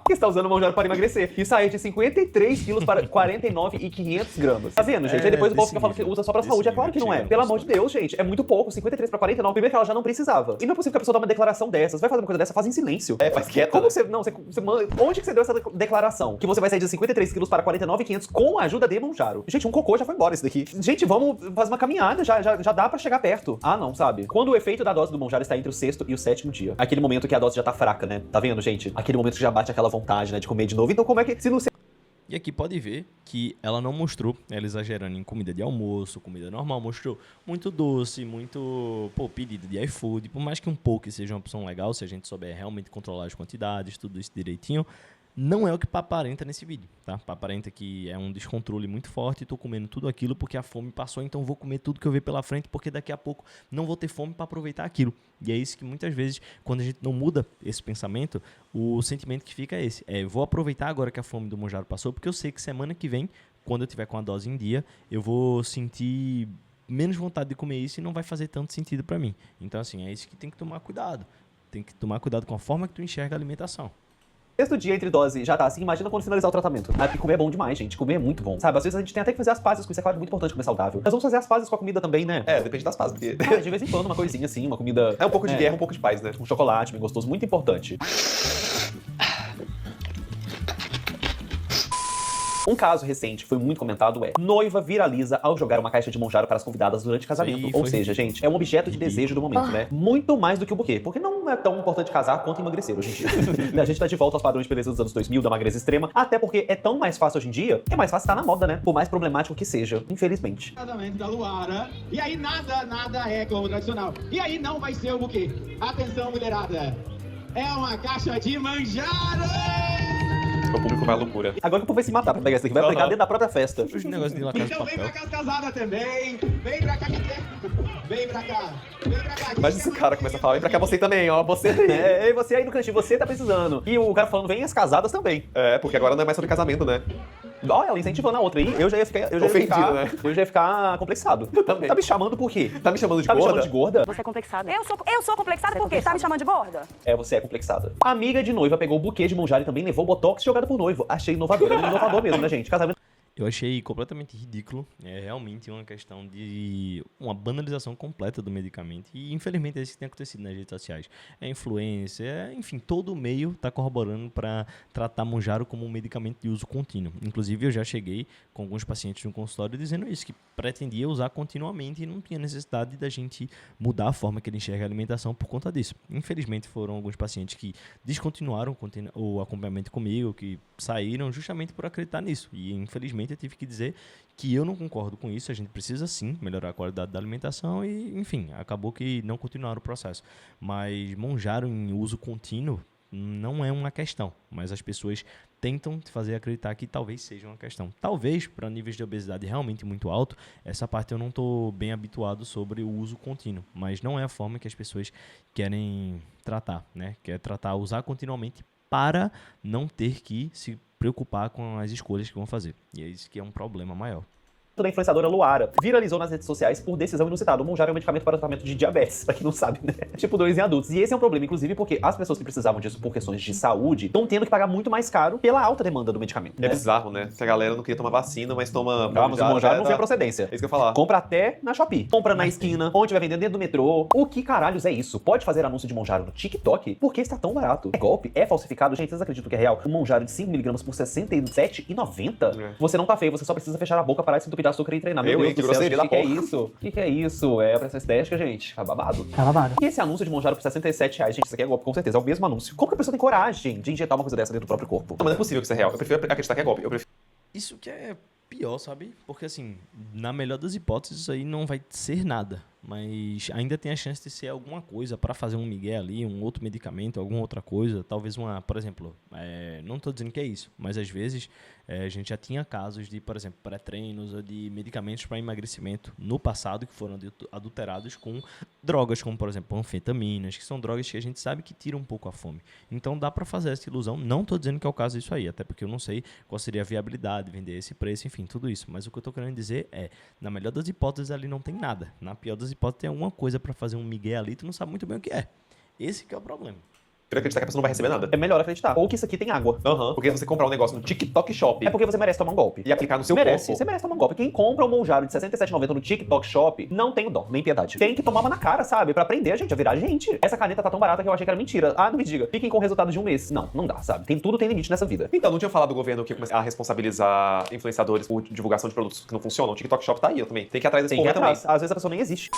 [SPEAKER 3] que está usando o Monjaro para emagrecer e sair de 53 quilos para 49,500 gramas. Tá vendo, gente? Aí depois o povo fica falando que usa só pra saúde. É claro que não é. Pelo amor de Deus, gente. É muito pouco. 53 para 49. Primeiro que ela já não precisava. E não é possível que a pessoa dê uma declaração dessas. Vai fazer uma coisa dessa, faz em silêncio.
[SPEAKER 2] Faz quieto.
[SPEAKER 3] Como você... Não, você manda... Onde que você deu essa declaração? Que você vai sair de 53 quilos para 49,500 com a ajuda de Monjaro. Gente, um cocô já foi embora esse daqui. Gente, vamos fazer uma caminhada. Já dá pra chegar perto. Ah, não, sabe? Quando o efeito da dose do Monjaro está entre o 6º e o 7º dia. Aquele momento que a dose já tá fraca, né? Tá vendo, gente? Aquele momento que já bate aquela vontade, né, de comer de novo. Então como é que... Se não...
[SPEAKER 1] E aqui pode ver que ela não mostrou, ela exagerando em comida de almoço, comida normal, mostrou muito doce, muito pedido de iFood, por mais que um pouco seja uma opção legal, se a gente souber realmente controlar as quantidades, tudo isso direitinho, não é o que aparenta nesse vídeo, tá? Aparenta que é um descontrole muito forte, tô comendo tudo aquilo porque a fome passou, então vou comer tudo que eu ver pela frente, porque daqui a pouco não vou ter fome para aproveitar aquilo. E é isso que muitas vezes, quando a gente não muda esse pensamento, o sentimento que fica é esse. Vou aproveitar agora que a fome do Monjaro passou, porque eu sei que semana que vem, quando eu tiver com a dose em dia, eu vou sentir menos vontade de comer isso e não vai fazer tanto sentido para mim. Então, assim, é isso que tem que tomar cuidado. Tem que tomar cuidado com a forma que tu enxerga a alimentação.
[SPEAKER 3] Sexto dia entre dose já tá assim, imagina quando finalizar o tratamento. Porque comer é bom demais, gente. Comer é muito bom. Sabe, às vezes a gente tem até que fazer as pazes com isso. É claro, é muito importante comer saudável. Mas vamos fazer as pazes com a comida também, né?
[SPEAKER 2] Depende das fases, porque...
[SPEAKER 3] De vez em quando, uma coisinha assim, uma comida...
[SPEAKER 2] É um pouco de guerra, um pouco de paz, né?
[SPEAKER 3] Um chocolate bem gostoso, muito importante. Um caso recente que foi muito comentado é: noiva viraliza ao jogar uma caixa de Monjaro para as convidadas durante o casamento. Ou seja, gente, é um objeto de desejo do momento, né? Muito mais do que o buquê. Porque não é tão importante casar quanto emagrecer hoje em dia. A gente tá de volta aos padrões de beleza dos anos 2000, da magreza extrema. Até porque é tão mais fácil hoje em dia, que é mais fácil estar na moda, né? Por mais problemático que seja, infelizmente.
[SPEAKER 9] Casamento da Luara. E aí nada é como tradicional. E aí não vai ser o buquê. Atenção, mulherada. É uma caixa de Monjaro!
[SPEAKER 2] O público vai à loucura.
[SPEAKER 3] Agora que o povo vai se matar pra pegar isso aqui, vai aplicar dentro da própria festa.
[SPEAKER 1] Os negócios de La Casa de
[SPEAKER 9] Então vem
[SPEAKER 1] Papel.
[SPEAKER 9] pra casa casada também. Vem pra cá que tem. Vem pra cá. Vem pra cá que
[SPEAKER 2] Mas esse cara começa a falar, vem pra cá você também, ó, você aí.
[SPEAKER 3] Ei, você aí no cantinho, você tá precisando. E o cara falando, vem as casadas também.
[SPEAKER 2] É, porque agora não é mais sobre casamento, né?
[SPEAKER 3] Ó, ela incentivando a outra aí, eu já ia ficar
[SPEAKER 2] Ofendido, né?
[SPEAKER 3] Eu já ia ficar complexado.
[SPEAKER 2] Também.
[SPEAKER 3] Tá me chamando por quê?
[SPEAKER 2] Tá me chamando de
[SPEAKER 3] Tá me
[SPEAKER 2] gorda?
[SPEAKER 3] chamando de gorda?
[SPEAKER 7] Você é complexada. Eu sou complexada por quê? Tá me chamando de gorda?
[SPEAKER 3] É, você é complexada. A amiga de noiva pegou o buquê de monjara e também levou botox jogado por noivo. Achei inovador. É inovador mesmo, né, gente? Casamento.
[SPEAKER 1] Eu achei completamente ridículo. É realmente uma questão de uma banalização completa do medicamento. E, infelizmente, é isso que tem acontecido nas redes sociais. É influência, enfim, todo o meio está corroborando para tratar Mounjaro como um medicamento de uso contínuo. Inclusive, eu já cheguei com alguns pacientes no consultório dizendo isso, que pretendia usar continuamente e não tinha necessidade da gente mudar a forma que ele enxerga a alimentação por conta disso. Infelizmente, foram alguns pacientes que descontinuaram o acompanhamento comigo, que saíram justamente por acreditar nisso. E, infelizmente, eu tive que dizer que eu não concordo com isso, a gente precisa sim melhorar a qualidade da alimentação e, enfim, acabou que não continuaram o processo. Mas Mounjaro em uso contínuo não é uma questão, mas as pessoas tentam te fazer acreditar que talvez seja uma questão. Talvez, para níveis de obesidade realmente muito alto, essa parte eu não estou bem habituado sobre o uso contínuo, mas não é a forma que as pessoas querem tratar, né? Quer tratar, usar continuamente para não ter que se preocupar com as escolhas que vão fazer. E é isso que é um problema maior.
[SPEAKER 3] Da influenciadora Luara viralizou nas redes sociais por decisão inusitada. O Mounjaro é um medicamento para o tratamento de diabetes, pra quem não sabe, né? Tipo 2 em adultos. E esse é um problema, inclusive, porque as pessoas que precisavam disso por questões de saúde estão tendo que pagar muito mais caro pela alta demanda do medicamento.
[SPEAKER 2] É bizarro, né? Que a galera não queria tomar vacina, mas toma...
[SPEAKER 3] Mas o Mounjaro não vê a procedência.
[SPEAKER 2] É isso que eu ia falar.
[SPEAKER 3] Compra até na Shopee. Compra na esquina, onde vai vendendo dentro do metrô. O que caralhos é isso? Pode fazer anúncio de Mounjaro no TikTok? Por que está tão barato? É golpe? É falsificado? Gente, vocês acreditam que é real? Um Mounjaro de 5mg por R$ 67,90?
[SPEAKER 2] É.
[SPEAKER 3] Você não tá feio, você só precisa fechar a boca, parar de se entupir de açúcar e treinar.
[SPEAKER 2] Eu,
[SPEAKER 3] Meu
[SPEAKER 2] hein? Que
[SPEAKER 3] Deus do céu,
[SPEAKER 2] grosseria da
[SPEAKER 3] o que é
[SPEAKER 2] porra.
[SPEAKER 3] isso? O que é isso? É a pressão estética, gente. Tá babado.
[SPEAKER 7] Tá babado.
[SPEAKER 3] E esse anúncio de Mounjaro por R$ 67, gente, isso aqui é golpe, com certeza. É o mesmo anúncio. Como que a pessoa tem coragem de injetar uma coisa dessa dentro do próprio corpo?
[SPEAKER 2] Não, mas não é possível que isso é real. Eu prefiro acreditar que é golpe. Eu prefiro...
[SPEAKER 1] Isso que é pior, sabe? Porque, assim, na melhor das hipóteses, isso aí não vai ser nada. Mas ainda tem a chance de ser alguma coisa para fazer um migué ali, um outro medicamento, alguma outra coisa. Talvez uma, por exemplo, não estou dizendo que é isso, mas às vezes a gente já tinha casos de, por exemplo, pré-treinos ou de medicamentos para emagrecimento no passado que foram adulterados com drogas como, por exemplo, anfetaminas, que são drogas que a gente sabe que tiram um pouco a fome. Então dá para fazer essa ilusão. Não estou dizendo que é o caso disso aí, até porque eu não sei qual seria a viabilidade, vender esse preço, enfim, tudo isso. Mas o que eu estou querendo dizer é, na melhor das hipóteses ali não tem nada. Na pior das hipóteses tem alguma coisa para fazer um migué ali, tu não sabe muito bem o que é. Esse que é o problema.
[SPEAKER 2] acreditar que a pessoa não vai receber nada.
[SPEAKER 3] É melhor acreditar. Ou que isso aqui tem água.
[SPEAKER 2] Aham. Porque você comprar um negócio no TikTok Shop
[SPEAKER 3] É porque você merece tomar um golpe.
[SPEAKER 2] e aplicar no seu
[SPEAKER 3] Merece,
[SPEAKER 2] corpo.
[SPEAKER 3] você merece tomar um golpe. Quem compra um Mounjaro de R$ 67,90 no TikTok Shop não tem o dó, nem piedade. Tem que tomar uma na cara, sabe? Pra aprender a gente a virar gente. Essa caneta tá tão barata que eu achei que era mentira. Ah, não me diga. Fiquem com o resultado de um mês. Não, não dá, sabe? Tudo tem limite nessa vida.
[SPEAKER 2] Então, não tinha falado do governo que ia começar a responsabilizar influenciadores por divulgação de produtos que não funcionam? O TikTok Shop tá aí, eu também. Tem que ir atrás desse
[SPEAKER 3] Tem que ir
[SPEAKER 2] porra também.
[SPEAKER 3] atrás. Às vezes a pessoa nem existe.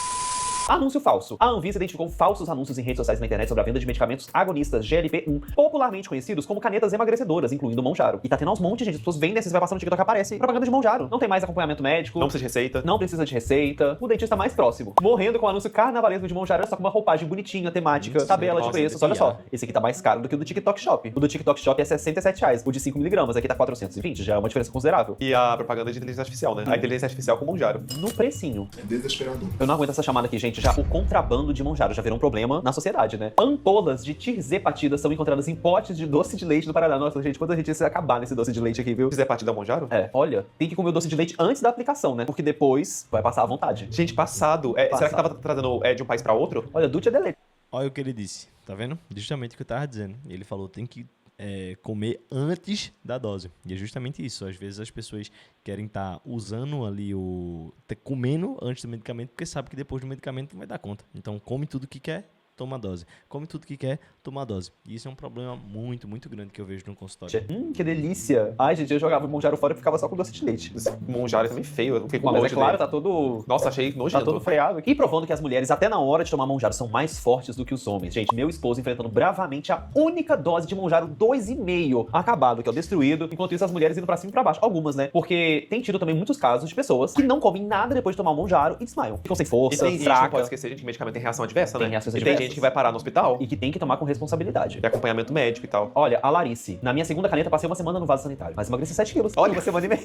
[SPEAKER 3] Anúncio falso. A Anvisa identificou falsos anúncios em redes sociais na internet sobre a venda de medicamentos agonistas GLP-1, popularmente conhecidos como canetas emagrecedoras, incluindo o Mounjaro. E tá tendo aos montes, gente. As pessoas vendem, você vai passando no TikTok, aparece propaganda de Mounjaro. Não tem mais acompanhamento médico.
[SPEAKER 2] Não precisa de receita.
[SPEAKER 3] Não precisa de receita. O dentista mais próximo. Morrendo com o anúncio carnavalesco de Mounjaro, só com uma roupagem bonitinha, temática,
[SPEAKER 2] Mentira,
[SPEAKER 3] tabela de
[SPEAKER 2] nossa,
[SPEAKER 3] preços.
[SPEAKER 2] que
[SPEAKER 3] Olha só. Esse aqui tá mais caro do que o do TikTok Shop. O do TikTok Shop é R$ 67. O de 5mg aqui tá 420. Já é uma diferença considerável.
[SPEAKER 2] E a propaganda de inteligência artificial, né? A inteligência artificial com Mounjaro.
[SPEAKER 3] No precinho.
[SPEAKER 5] É desesperador.
[SPEAKER 3] Eu não aguento essa chamada aqui, gente. Já o contrabando de Mounjaro já virou um problema na sociedade, né? Ampolas de tirzepatida são encontradas em potes de doce de leite do Paraná. Nossa, gente, quando a gente ia acabar nesse doce de leite aqui, viu?
[SPEAKER 2] Fizer parte da Mounjaro?
[SPEAKER 3] É, olha, tem que comer o doce de leite antes da aplicação, né? Porque depois vai passar à vontade.
[SPEAKER 2] Gente, passado. Será que tava trazendo de um país pra outro?
[SPEAKER 3] Olha, Dutch é deleite.
[SPEAKER 1] Olha o que ele disse, tá vendo? Justamente o que eu tava dizendo. Ele falou, tem que comer antes da dose. E é justamente isso. Às vezes as pessoas querem estar usando ali comendo antes do medicamento, porque sabe que depois do medicamento não vai dar conta. Então come tudo que quer, toma a dose. Come tudo que quer, toma a dose. E isso é um problema muito, muito grande que eu vejo no consultório.
[SPEAKER 3] Que delícia. Ai, gente, eu jogava o Mounjaro fora e ficava só com doce de leite.
[SPEAKER 2] Esse Mounjaro é também feio. Eu não fiquei com
[SPEAKER 3] Mas é
[SPEAKER 2] nojo
[SPEAKER 3] claro,
[SPEAKER 2] dele.
[SPEAKER 3] tá todo...
[SPEAKER 2] Nossa, achei
[SPEAKER 3] Tá
[SPEAKER 2] nojento.
[SPEAKER 3] todo freado aqui. E provando que as mulheres, até na hora de tomar Mounjaro, são mais fortes do que os homens. Gente, meu esposo enfrentando bravamente a única dose de Mounjaro 2,5 acabado, que é o destruído. Enquanto isso, as mulheres indo pra cima e pra baixo. Algumas, né? Porque tem tido também muitos casos de pessoas que não comem nada depois de tomar o Mounjaro e desmaiam. Ficam sem
[SPEAKER 2] E
[SPEAKER 3] força,
[SPEAKER 2] tem gente, não
[SPEAKER 3] fraca.
[SPEAKER 2] pode esquecer, gente, que medicamento tem reação adversa, né?
[SPEAKER 3] Tem reações
[SPEAKER 2] e
[SPEAKER 3] adversas.
[SPEAKER 2] tem gente que vai parar no hospital
[SPEAKER 3] E que tem que tomar com responsabilidade.
[SPEAKER 2] e acompanhamento médico e tal.
[SPEAKER 3] Olha, a Larice. Na minha segunda caneta, passei uma semana no vaso sanitário. Mas emagreci 7 quilos.
[SPEAKER 2] Olha.
[SPEAKER 3] Uma semana e meia.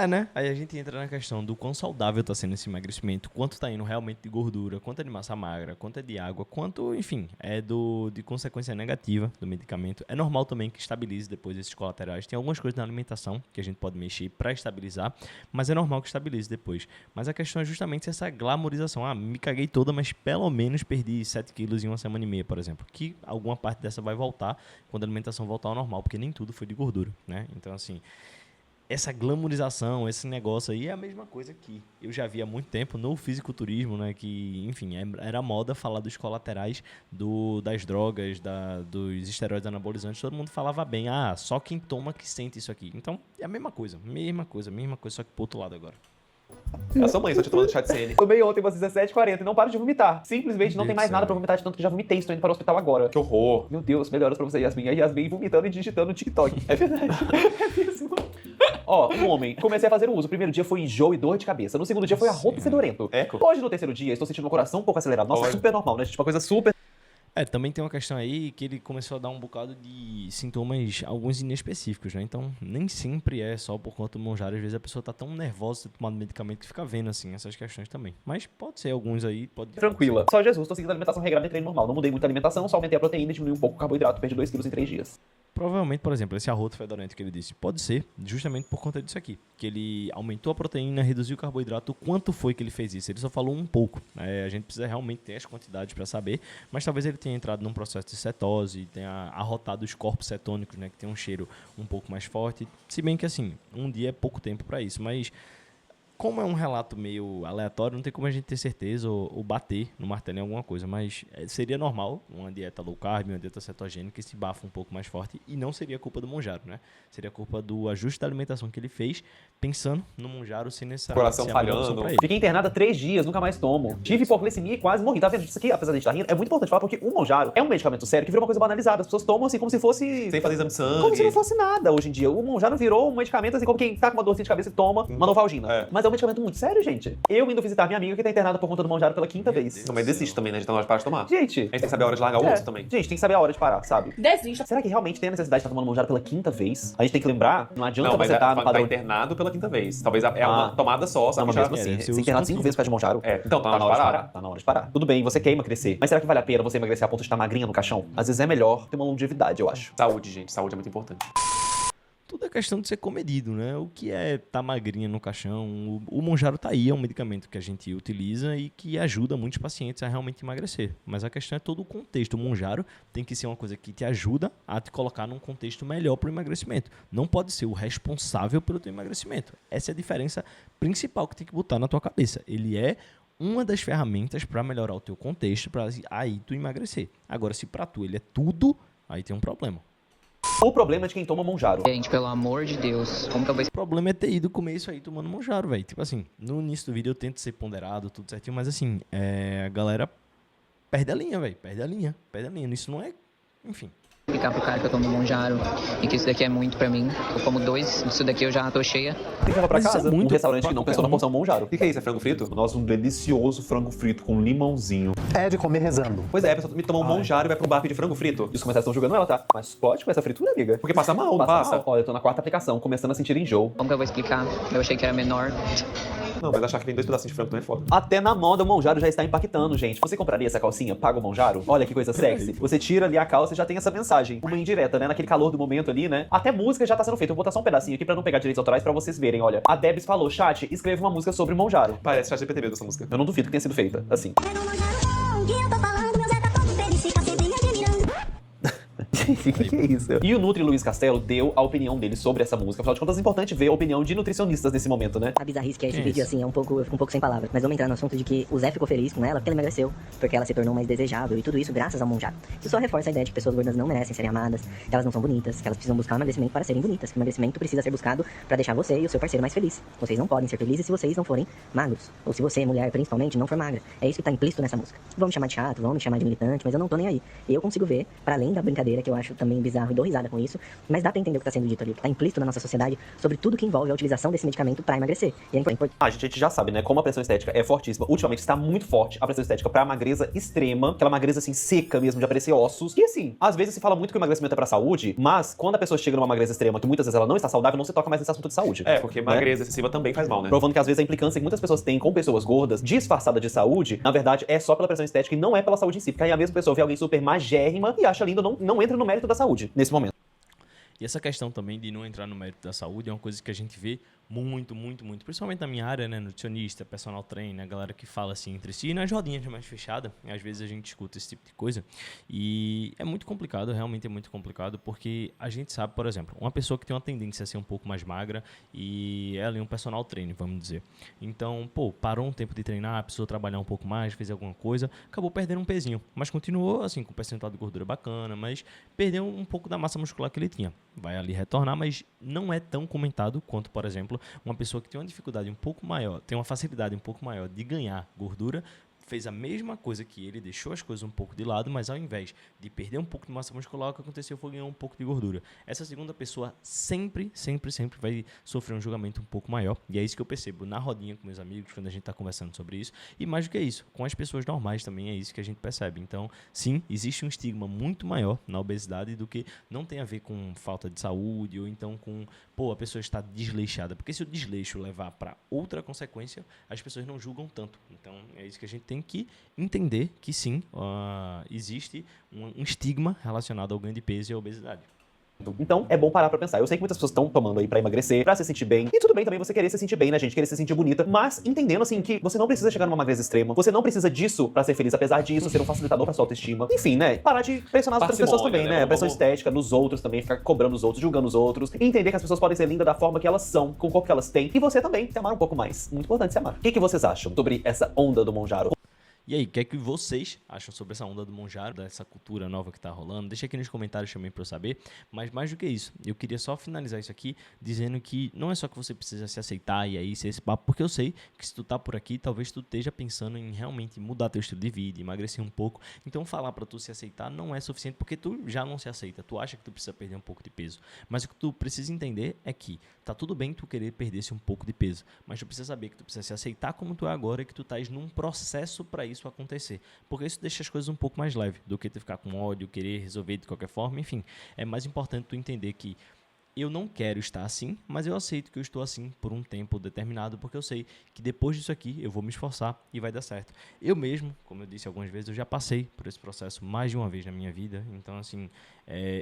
[SPEAKER 1] Né? Aí a gente entra na questão do quão saudável tá sendo esse emagrecimento, quanto tá indo realmente de gordura, quanto é de massa magra, quanto é de água, quanto, enfim, é de consequência negativa do medicamento. É normal também que estabilize depois esses colaterais. Tem algumas coisas na alimentação que a gente pode mexer para estabilizar, mas é normal que estabilize depois. Mas a questão é justamente essa glamorização. Me caguei toda, mas pelo menos perdi 7 quilos em uma semana e meia, por exemplo. Que alguma parte dessa vai voltar quando a alimentação voltar ao normal, porque nem tudo foi de gordura, né? Então, assim, essa glamorização, esse negócio aí é a mesma coisa que eu já vi há muito tempo no fisiculturismo, né? Que, enfim, era moda falar dos colaterais das drogas, dos esteroides anabolizantes. Todo mundo falava bem, só quem toma que sente isso aqui. Então, é a mesma coisa, só que pro outro lado agora.
[SPEAKER 2] A sua mãe só te tomando chá de CN.
[SPEAKER 3] Tomei ontem umas 17h40 e não paro de vomitar. Simplesmente não tem mais nada pra vomitar de tanto que já vomitei. Estou indo para o hospital agora.
[SPEAKER 2] Que horror.
[SPEAKER 3] Meu Deus, melhoras pra você, Yasmin. A Yasmin vomitando e digitando no TikTok. É verdade. É mesmo. Um homem. Comecei a fazer o uso. O primeiro dia foi enjoo e dor de cabeça. No segundo dia foi arroto e fedorento. Hoje, no terceiro dia, estou sentindo meu coração um pouco acelerado. Nossa, super normal, né, gente? Uma coisa super...
[SPEAKER 1] Também tem uma questão aí que ele começou a dar um bocado de sintomas, alguns inespecíficos, né? Então, nem sempre é só por conta do Monjaro. Às vezes a pessoa tá tão nervosa de ter tomado medicamento que fica vendo, assim, essas questões também. Mas pode ser alguns aí, pode...
[SPEAKER 3] Tranquila. Só Jesus, tô seguindo a alimentação regrada e treino normal. Não mudei muito a alimentação, só aumentei a proteína e diminui um pouco o carboidrato. Perdi 2 quilos em 3 dias.
[SPEAKER 1] Provavelmente, por exemplo, esse arroto fedorento que ele disse, pode ser justamente por conta disso aqui. Que ele aumentou a proteína, reduziu o carboidrato. Quanto foi que ele fez isso? Ele só falou um pouco. A gente precisa realmente ter as quantidades para saber. Mas talvez ele tenha entrado num processo de cetose, tenha arrotado os corpos cetônicos, né, que tem um cheiro um pouco mais forte. Se bem que, assim, um dia é pouco tempo para isso. Mas, como é um relato meio aleatório, não tem como a gente ter certeza ou bater no martelo em alguma coisa, mas seria normal uma dieta low carb, uma dieta cetogênica, esse bafo um pouco mais forte, e não seria culpa do Monjaro, né? Seria culpa do ajuste da alimentação que ele fez, pensando no Monjaro sem necessariamente...
[SPEAKER 2] Coração falhando.
[SPEAKER 3] Fiquei internada 3 dias, nunca mais tomo. Tive hipoglicemia e quase morri. Tá vendo? Isso aqui, apesar de a gente estar rindo, é muito importante falar, porque o Monjaro é um medicamento sério que virou uma coisa banalizada. As pessoas tomam assim como se fosse...
[SPEAKER 2] Sem fazer exame de sangue.
[SPEAKER 3] Como se não fosse nada hoje em dia. O Monjaro virou um medicamento assim como quem tá com uma dorzinha de cabeça e toma uma Novalgina. Mas é um medicamento muito sério, gente. Eu indo visitar minha amiga que tá internada por conta do Monjaro pela 5ª vez.
[SPEAKER 2] Não, mas desiste também, né? A gente tá na hora de parar de tomar.
[SPEAKER 3] Gente,
[SPEAKER 2] a gente tem que saber a hora de largar o osso também.
[SPEAKER 3] Gente, tem que saber a hora de parar, sabe?
[SPEAKER 7] Desista.
[SPEAKER 3] Será que realmente tem a necessidade de estar tomando Monjaro pela 5ª vez? A gente tem que lembrar, não adianta
[SPEAKER 2] mas
[SPEAKER 3] você estar no padrão...
[SPEAKER 2] tá internado pela 5ª vez. Talvez é uma tomada só, sabe?
[SPEAKER 3] Não, mas mesmo assim, você internado 5 vezes por causa de Monjaro.
[SPEAKER 2] Então tá na hora de parar.
[SPEAKER 3] Tá na hora de parar. Tudo bem, você quer emagrecer. Mas será que vale a pena você emagrecer a ponto de estar magrinha no caixão? Às vezes é melhor ter uma longevidade, eu acho.
[SPEAKER 2] Saúde, gente. Saúde é muito importante.
[SPEAKER 1] Tudo é questão de ser comedido, né? O que é tá magrinha no caixão? O Monjaro tá aí, é um medicamento que a gente utiliza e que ajuda muitos pacientes a realmente emagrecer. Mas a questão é todo o contexto. O Monjaro tem que ser uma coisa que te ajuda a te colocar num contexto melhor para o emagrecimento. Não pode ser o responsável pelo teu emagrecimento. Essa é a diferença principal que tem que botar na tua cabeça. Ele é uma das ferramentas para melhorar o teu contexto, para aí tu emagrecer. Agora, se para tu ele é tudo, aí tem um problema.
[SPEAKER 3] O problema é de quem toma Monjaro.
[SPEAKER 10] Gente, pelo amor de Deus, como que eu vou...
[SPEAKER 1] O problema é ter ido comer isso aí tomando Monjaro, velho. Tipo assim, no início do vídeo eu tento ser ponderado, tudo certinho, mas assim, a galera perde a linha, velho. Perde a linha. Isso não é... Enfim.
[SPEAKER 10] Explicar pro cara que eu tomo Monjaro e que isso daqui é muito pra mim. Eu como 2, isso daqui eu já tô cheia.
[SPEAKER 3] Tem que levar pra casa um restaurante que não pensou na porção Monjaro.
[SPEAKER 2] O que é isso? É frango frito?
[SPEAKER 3] Nossa, um delicioso frango frito com limãozinho.
[SPEAKER 6] É de comer rezando.
[SPEAKER 2] Pois é, a pessoa me toma um Monjaro e vai pro bar pedir frango frito.
[SPEAKER 3] E os comentários estão julgando ela, tá? Mas pode com essa fritura, amiga?
[SPEAKER 2] Porque passa mal, não passa?
[SPEAKER 3] Mal. Olha, eu tô na 4ª aplicação, começando a sentir enjoo.
[SPEAKER 10] Como que eu vou explicar? Eu achei que era menor.
[SPEAKER 2] Não, mas achar que vem 2 pedacinhos de frango também é foda.
[SPEAKER 3] Até na moda o Monjaro já está impactando, gente. Você compraria essa calcinha? Paga o Monjaro? Olha que coisa sexy. Você tira ali a calça e já tem essa mensagem. Uma indireta, né? Naquele calor do momento ali, né? Até música já tá sendo feita. Eu vou botar só um pedacinho aqui pra não pegar direitos autorais pra vocês verem, olha. A Debs falou, chat, escreva uma música sobre Monjaro.
[SPEAKER 2] Parece chat GPT mesmo essa música.
[SPEAKER 3] Eu não duvido que tenha sido feita, assim. Gente, que é isso? E o Nutri Luiz Castelo deu a opinião dele sobre essa música. Afinal de contas, é importante ver a opinião de nutricionistas nesse momento, né?
[SPEAKER 11] A bizarrice que é esse vídeo, assim, eu fico um pouco sem palavras. Mas vamos entrar no assunto de que o Zé ficou feliz com ela porque ela emagreceu, porque ela se tornou mais desejável. E tudo isso graças ao Monjaro. Isso só reforça a ideia de que pessoas gordas não merecem serem amadas, que elas não são bonitas, que elas precisam buscar o emagrecimento para serem bonitas, que o emagrecimento precisa ser buscado para deixar você e o seu parceiro mais feliz. Vocês não podem ser felizes se vocês não forem magros. Ou se você, mulher, principalmente, não for magra. É isso que tá implícito nessa música. Vão me chamar de chato, vão me chamar de militante, mas eu não tô nem aí. Eu consigo ver, para além da brincadeira que eu acho também bizarro e dou risada com isso, mas dá pra entender o que tá sendo dito ali. Tá implícito na nossa sociedade sobre tudo que envolve a utilização desse medicamento pra emagrecer. E é importante.
[SPEAKER 3] A gente já sabe, né, como a pressão estética é fortíssima. Ultimamente está muito forte a pressão estética pra magreza extrema, aquela magreza assim seca mesmo, de aparecer ossos. E assim, às vezes se fala muito que o emagrecimento é pra saúde, mas quando a pessoa chega numa magreza extrema, que muitas vezes ela não está saudável, não se toca mais nesse assunto de saúde.
[SPEAKER 2] Porque
[SPEAKER 3] né?
[SPEAKER 2] magreza excessiva também faz mal, né?
[SPEAKER 3] Provando que às vezes a implicância que muitas pessoas têm com pessoas gordas, disfarçada de saúde, na verdade é só pela pressão estética e não é pela saúde em si. Porque aí a mesma pessoa vê alguém super magérrima e acha lindo, não entra no mérito da saúde nesse momento.
[SPEAKER 1] E essa questão também de não entrar no mérito da saúde é uma coisa que a gente vê muito, principalmente na minha área, né, nutricionista, personal trainer, a galera que fala assim entre si, e nas rodinhas mais fechadas, às vezes a gente escuta esse tipo de coisa, e é muito complicado, realmente é muito complicado, porque a gente sabe, por exemplo, uma pessoa que tem uma tendência a ser um pouco mais magra, e ela é um personal trainer, vamos dizer, então, parou um tempo de treinar, precisou trabalhar um pouco mais, fez alguma coisa, acabou perdendo um pezinho, mas continuou, assim, com um percentual de gordura bacana, mas perdeu um pouco da massa muscular que ele tinha, vai ali retornar, mas não é tão comentado quanto, por exemplo, uma pessoa que tem uma dificuldade um pouco maior, tem uma facilidade um pouco maior de ganhar gordura, fez a mesma coisa que ele, deixou as coisas um pouco de lado, mas ao invés de perder um pouco de massa muscular, o que aconteceu foi ganhar um pouco de gordura. Essa segunda pessoa sempre vai sofrer um julgamento um pouco maior, e é isso que eu percebo na rodinha com meus amigos, quando a gente está conversando sobre isso, e mais do que isso, com as pessoas normais também é isso que a gente percebe. Então, sim, existe um estigma muito maior na obesidade do que não tem a ver com falta de saúde, ou então com, a pessoa está desleixada, porque se o desleixo levar para outra consequência, as pessoas não julgam tanto. Então, é isso que a gente tem que entender que sim, existe um estigma relacionado ao ganho de peso e à obesidade.
[SPEAKER 3] Então, é bom parar pra pensar. Eu sei que muitas pessoas estão tomando aí pra emagrecer, pra se sentir bem. E tudo bem também você querer se sentir bem, né, gente? Querer se sentir bonita. Mas entendendo, assim, que você não precisa chegar numa magreza extrema. Você não precisa disso pra ser feliz, apesar disso ser um facilitador pra sua autoestima. Enfim, né? Parar de pressionar as outras pessoas também, né? Pressão estética nos outros também, ficar cobrando os outros, julgando os outros. E entender que as pessoas podem ser lindas da forma que elas são, com o corpo que elas têm. E você também, se amar um pouco mais. Muito importante se amar. O que vocês acham sobre essa onda do Monjaro?
[SPEAKER 1] E aí, o que é que vocês acham sobre essa onda do Monjaro, dessa cultura nova que tá rolando? Deixa aqui nos comentários também pra eu saber. Mas mais do que isso, eu queria só finalizar isso aqui dizendo que não é só que você precisa se aceitar e aí ser esse papo, porque eu sei que se tu tá por aqui, talvez tu esteja pensando em realmente mudar teu estilo de vida, emagrecer um pouco. Então falar pra tu se aceitar não é suficiente, porque tu já não se aceita. Tu acha que tu precisa perder um pouco de peso. Mas o que tu precisa entender é que tá tudo bem tu querer perder-se um pouco de peso, mas tu precisa saber que tu precisa se aceitar como tu é agora e que tu estás num processo para isso acontecer. Porque isso deixa as coisas um pouco mais leves do que tu ficar com ódio, querer resolver de qualquer forma. Enfim, é mais importante tu entender que eu não quero estar assim, mas eu aceito que eu estou assim por um tempo determinado, porque eu sei que depois disso aqui eu vou me esforçar e vai dar certo. Eu mesmo, como eu disse algumas vezes, eu já passei por esse processo mais de uma vez na minha vida, então assim,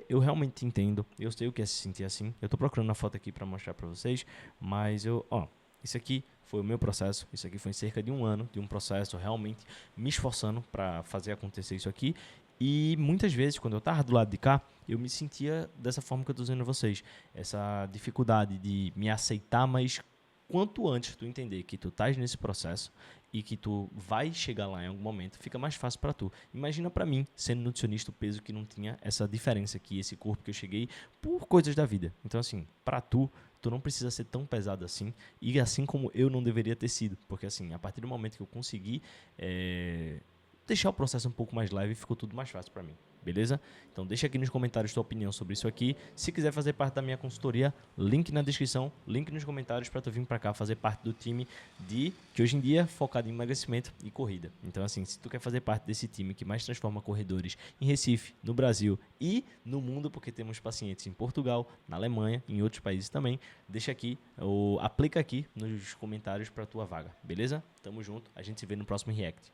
[SPEAKER 1] eu realmente entendo, eu sei o que é se sentir assim. Eu tô procurando a foto aqui para mostrar para vocês, mas isso aqui foi o meu processo, isso aqui foi em cerca de um ano de um processo realmente me esforçando para fazer acontecer isso aqui. E muitas vezes, quando eu estava do lado de cá, eu me sentia dessa forma que eu estou dizendo a vocês. Essa dificuldade de me aceitar, mas quanto antes tu entender que tu estás nesse processo e que tu vai chegar lá em algum momento, fica mais fácil para tu. Imagina para mim, sendo nutricionista, o peso que não tinha essa diferença aqui, esse corpo que eu cheguei por coisas da vida. Então assim, para tu não precisa ser tão pesado assim, e assim como eu não deveria ter sido. Porque assim, a partir do momento que eu consegui deixar o processo um pouco mais leve, ficou tudo mais fácil para mim, beleza? Então deixa aqui nos comentários tua opinião sobre isso aqui. Se quiser fazer parte da minha consultoria, link na descrição, link nos comentários para tu vir para cá fazer parte do time que hoje em dia é focado em emagrecimento e corrida. Então assim, se tu quer fazer parte desse time que mais transforma corredores em Recife, no Brasil e no mundo, porque temos pacientes em Portugal, na Alemanha, em outros países também, deixa aqui, ou aplica aqui nos comentários para tua vaga, beleza? Tamo junto, a gente se vê no próximo React.